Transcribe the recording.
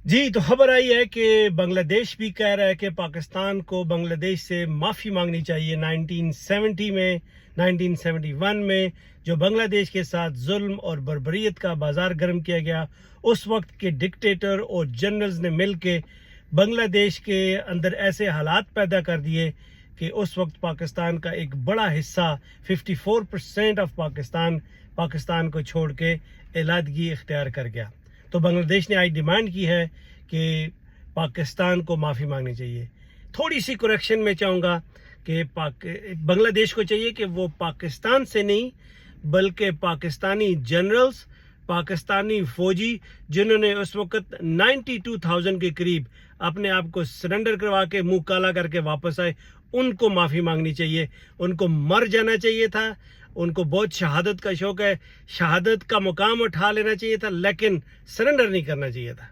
جی تو خبر آئی ہے کہ بنگلہ دیش بھی کہہ رہا ہے کہ پاکستان کو بنگلہ دیش سے معافی مانگنی چاہیے 1970 میں 1971 میں جو بنگلہ دیش کے ساتھ ظلم اور بربریت کا بازار گرم کیا گیا. اس وقت کے ڈکٹیٹر اور جنرلز نے مل کے بنگلہ دیش کے اندر ایسے حالات پیدا کر دیے کہ اس وقت پاکستان کا ایک بڑا حصہ 54% آف پاکستان کو چھوڑ کے علیحدگی اختیار کر گیا. تو بنگلہ دیش نے آج ڈیمانڈ کی ہے کہ پاکستان کو معافی مانگنی چاہیے. تھوڑی سی کریکشن میں چاہوں گا کہ بنگلہ دیش کو چاہیے کہ وہ پاکستان سے نہیں بلکہ پاکستانی جنرلز، پاکستانی فوجی جنہوں نے اس وقت 92,000 کے قریب اپنے آپ کو سرنڈر کروا کے منہ کالا کر کے واپس آئے، ان کو معافی مانگنی چاہیے. ان کو مر جانا چاہیے تھا. ان کو بہت شہادت کا شوق ہے، شہادت کا مقام اٹھا لینا چاہیے تھا، لیکن سرنڈر نہیں کرنا چاہیے تھا.